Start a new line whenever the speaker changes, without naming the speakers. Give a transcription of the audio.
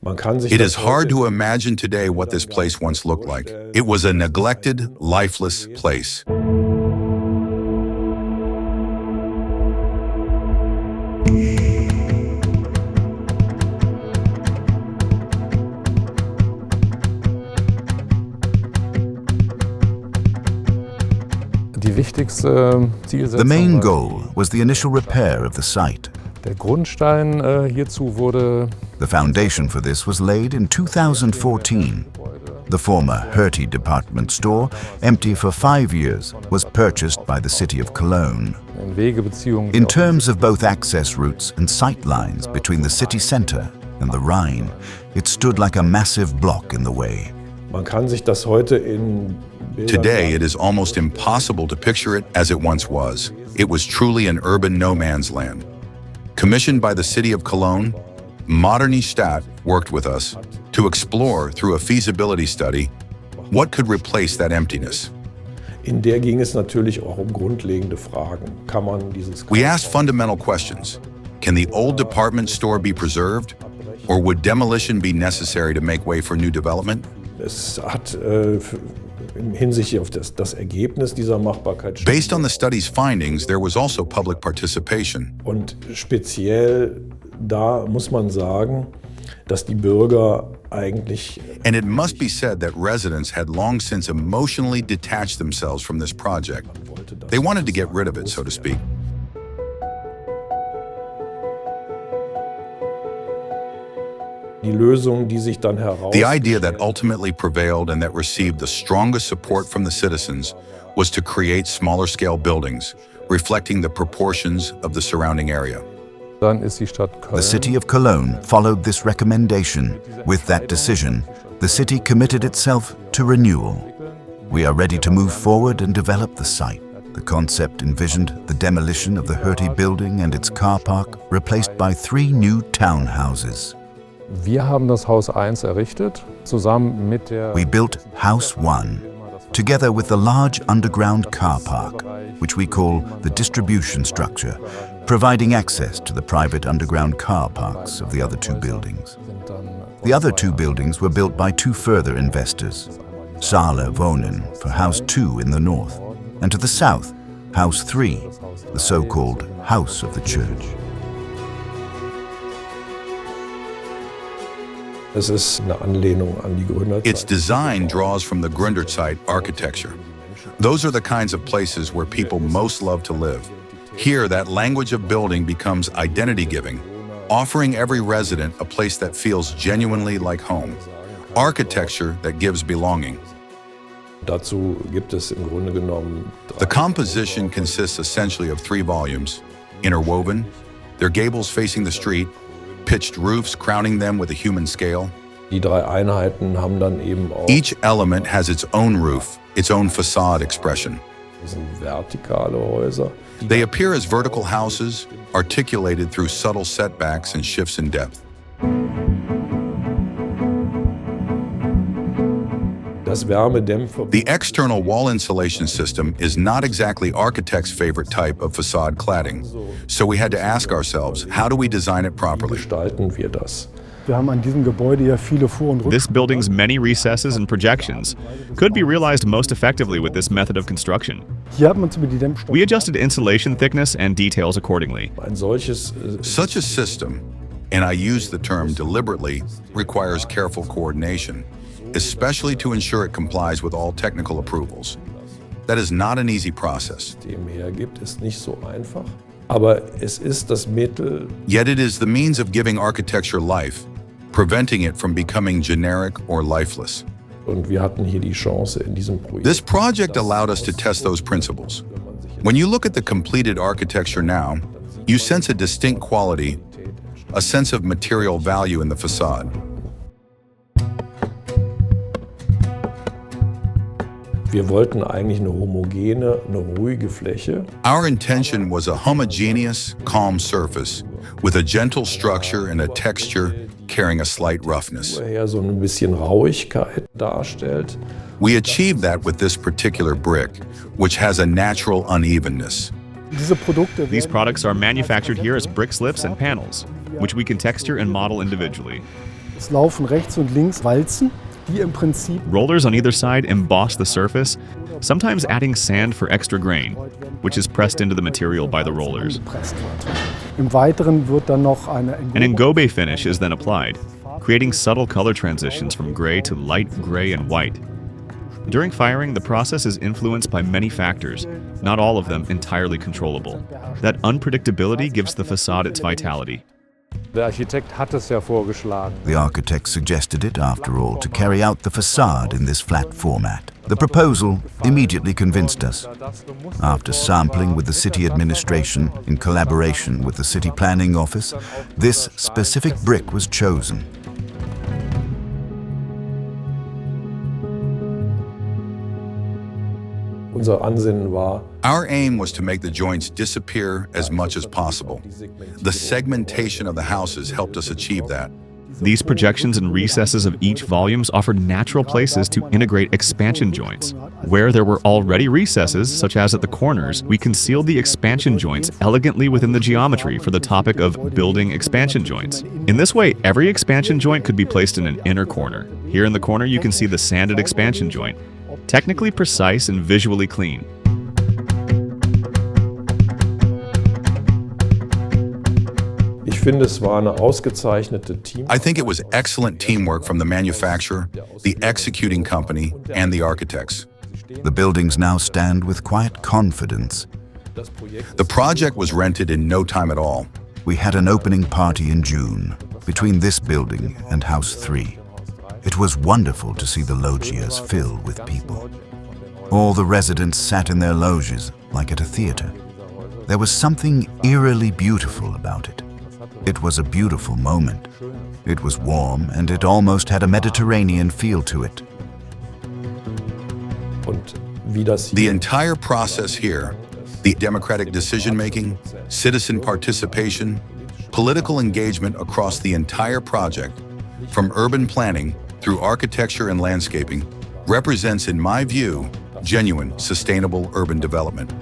It is hard to imagine today what this place once looked like. It was a neglected, lifeless place.
The main goal was the initial repair of the site.
Der Grundstein hierzu wurde.
The foundation for this was laid in 2014. The former Hertie department store, empty for 5 years, was purchased by the city of Cologne. In terms of both access routes and sight lines between the city center and the Rhine, it stood like a massive block in the way.
Today, it is almost impossible to picture it as it once was. It was truly an urban no man's land. Commissioned by the city of Cologne, Moderne Stadt worked with us to explore through a feasibility study what could replace that emptiness. We asked fundamental questions. Can the old department store be preserved? Or would demolition be necessary to make way for new development?
Based
Based on the study's findings, there was also public participation.
Und speziell da muss man sagen, dass die Bürger eigentlich.
And it must be said that residents had long since emotionally detached themselves from this project. They wanted to get rid of it, so to speak.
The
idea that ultimately prevailed and that received the strongest support from the citizens was to create smaller-scale buildings, reflecting the proportions of the surrounding area.
The city of Cologne followed this recommendation. With that decision, the city committed itself to renewal. We are ready to move forward and develop the site. The concept envisioned the demolition of the Hertie building and its car park, replaced by 3 new townhouses.
Wir haben das Haus 1 errichtet, zusammen mit der.
We built House 1, together with the large underground car park, which we call the distribution structure, providing access to the private underground car parks of the other 2 buildings. The other 2 buildings were built by 2 further investors, Saale Wohnen for House 2 in the north, and to the south, House 3, the so-called House of the Church.
Its design draws from the Gründerzeit architecture. Those are the kinds of places where people most love to live. Here, that language of building becomes identity-giving, offering every resident a place that feels genuinely like home. Architecture that gives belonging. The composition consists essentially of 3 volumes, interwoven, their gables facing the street, pitched roofs crowning them with a human scale. Each element has its own roof, its own facade expression. They appear as vertical houses, articulated through subtle setbacks and shifts in depth. The external wall insulation system is not exactly architects' favorite type of facade cladding, so we had to ask ourselves, how do we design it properly?
This building's many recesses and projections could be realized most effectively with this method of construction. We adjusted insulation thickness and details accordingly.
Such a system, and I use the term deliberately, requires careful coordination, especially to ensure it complies with all technical approvals. That is not an easy process. Yet it is the means of giving architecture life, preventing it from becoming generic or lifeless. This project allowed us to test those principles. When you look at the completed architecture now, you sense a distinct quality, a sense of material value in the facade. Our intention was a homogeneous, calm surface with a gentle structure and a texture carrying a slight roughness. We achieved that with this particular brick, which has a natural unevenness.
These products are manufactured here as brick slips and panels, which we can texture and model individually.
Es laufen rechts und links Walzen, die im Prinzip
Rollers on either side emboss the surface, sometimes adding sand for extra grain, which is pressed into the material by the rollers.
gepresst wird. Im Weiteren wird dann noch eine
An engobe finish is then applied, creating subtle color transitions from gray to light gray and white. During firing, the process is influenced by many factors, not all of them entirely controllable. That unpredictability gives the facade its vitality.
Der Architekt hat es ja vorgeschlagen.
The architect suggested it, after all, to carry out the facade in this flat format. The proposal immediately convinced us. After sampling with the city administration in collaboration with the city planning office, this specific brick was chosen.
Unser Ansinnen war,
Our aim was to make the joints disappear as much as possible. The segmentation of the houses helped us achieve that.
These projections and recesses of each volumes offered natural places to integrate expansion joints. Where there were already recesses, such as at the corners, we concealed the expansion joints elegantly within the geometry for the topic of building expansion joints. In this way, every expansion joint could be placed in an inner corner. Here in the corner, you can see the sanded expansion joint, technically precise and visually clean.
ich finde, es war eine ausgezeichnete Team.
I think it was excellent teamwork from the manufacturer, the executing company, and the architects.
The buildings now stand with quiet confidence.
The project was rented in no time at all.
We had an opening party in June between this building and House 3. It was wonderful to see the loggias fill with people. All the residents sat in their loges like at a theater. There was something eerily beautiful about it. It was a beautiful moment. It was warm and it almost had a Mediterranean feel to it.
Und wie das
The entire process here, the democratic decision-making, citizen participation, political engagement across the entire project, from urban planning through architecture and landscaping, represents, in my view, genuine, sustainable urban development.